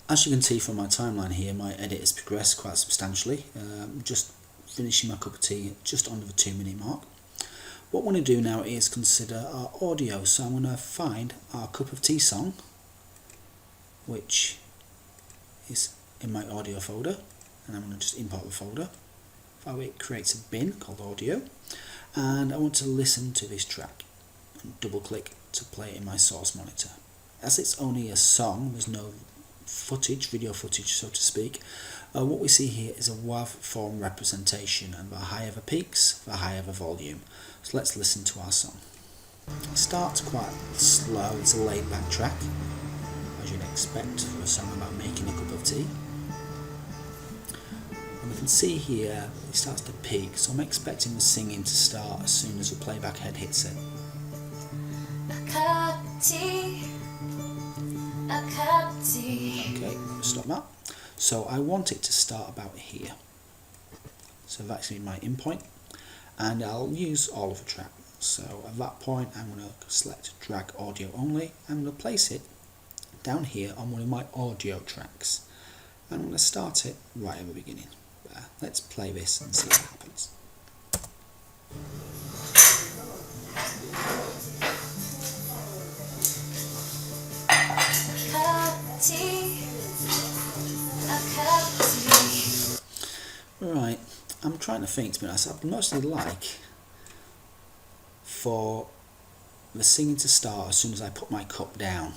As you can see from my timeline here, my edit has progressed quite substantially. Just finishing my cup of tea just under the 2-minute mark. What I want to do now is consider our audio, so I'm going to find our cup of tea song, which is in my audio folder, and I'm going to just import the folder. It creates a bin called audio, and I want to listen to this track and double click to play it in my source monitor. As it's only a song, there's no footage, video footage so to speak, what we see here is a WAV form representation, and the higher the peaks, the higher the volume. So let's listen to our song. It starts quite slow, it's a laid back track, as you'd expect for a song about making a cup of tea. And we can see here it starts to peak, so I'm expecting the singing to start as soon as the playback head hits it. A cup of tea, a cup of tea. Okay, stop that. So I want it to start about here. So that's in my in point, and I'll use all of the track. So at that point I'm going to select drag audio only. I'm going to place it down here on one of my audio tracks. And I'm going to start it right at the beginning. Let's play this and see what happens. Right, I'm trying to think, to be honest. I'd mostly like for the singing to start as soon as I put my cup down.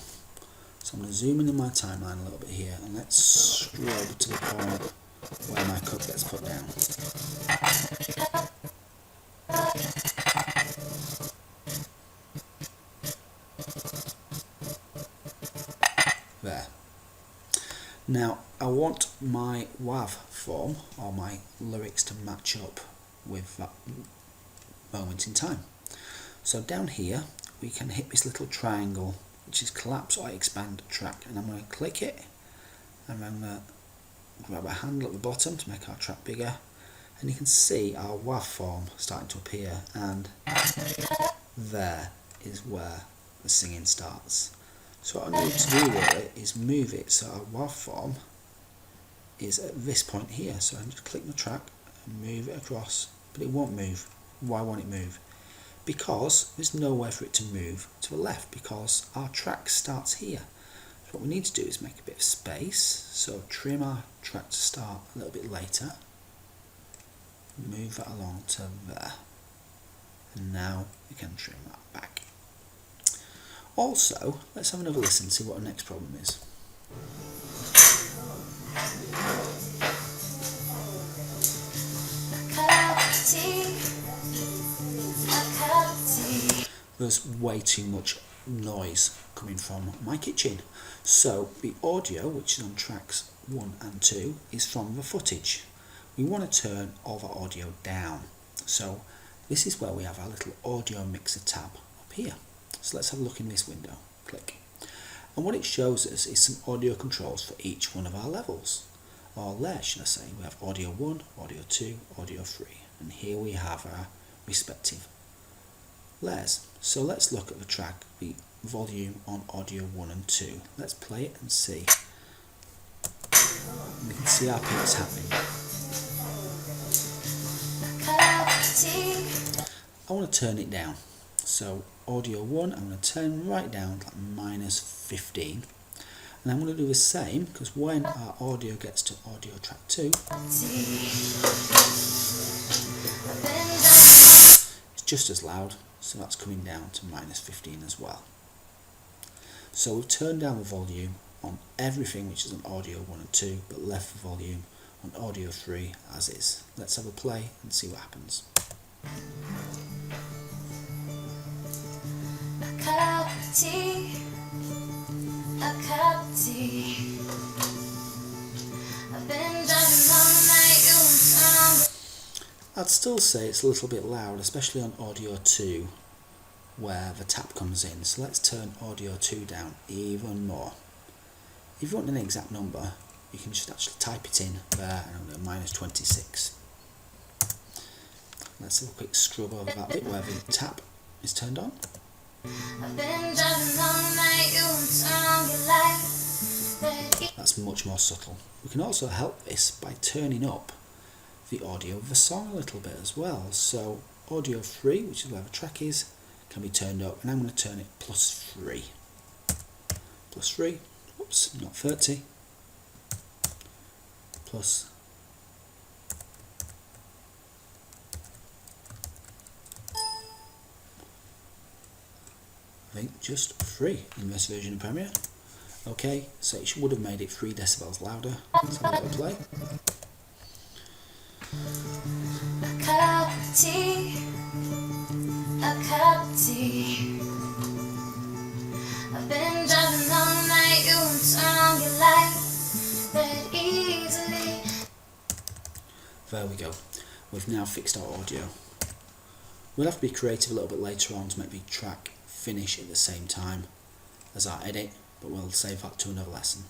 So I'm going to zoom in my timeline a little bit here, and let's scroll to the point where my cup gets put down. There. Now I want my WAV form, or my lyrics, to match up with that moment in time. So down here we can hit this little triangle, which is collapse or expand track, and I'm going to click it, and I'm going to grab a handle at the bottom to make our track bigger, and you can see our WAV form starting to appear, and there is where the singing starts. So what I need to do with it is move it so our WAV form is at this point here. So I can just click the track and move it across, but it won't move. Why won't it move? Because there's nowhere for it to move to the left, because our track starts here. So what we need to do is make a bit of space, so trim our track to start a little bit later, move that along to there, and now we can trim that back. Also, let's have another listen and see what our next problem is. There's way too much noise coming from my kitchen. So the audio, which is on tracks 1 and 2, is from the footage. We want to turn all the audio down. So this is where we have our little audio mixer tab up here. So let's have a look in this window. Click. And what it shows us is some audio controls for each one of our levels. Or layers, should I say. We have audio 1, audio 2, audio 3. And here we have our respective layers. So let's look at the track, the volume on audio 1 and 2. Let's play it and see. And we can see our peaks happening. I want to turn it down. So audio 1, I'm going to turn right down to like -15. And I'm going to do the same, because when our audio gets to audio track 2, it's just as loud, so that's coming down to -15 as well. So we've turned down the volume on everything which is on audio 1 and 2, but left the volume on audio 3 as is. Let's have a play and see what happens. A cup of tea, a cup of tea. I've been driving all night, you and I'd still say it's a little bit loud, especially on audio 2 where the tap comes in. So let's turn audio 2 down even more. If you want an exact number, you can just actually type it in there, and I'm going to -26. Let's have a quick scrub over that bit where the tap is turned on. That's much much more subtle. We can also help this by turning up the audio of the song a little bit as well. So audio 3, which is where the track is, can be turned up, and I'm going to turn it +3. +3, oops, not 30, plus I think just 3 in this version of Premiere. Okay, so it would have made it 3 decibels louder. Let's have a little play. A cup of tea, a cup of tea. I've been driving all night, you won't turn on your light that easily. There we go. We've now fixed our audio. We'll have to be creative a little bit later on to make the track finish at the same time as our edit, but we'll save that to another lesson.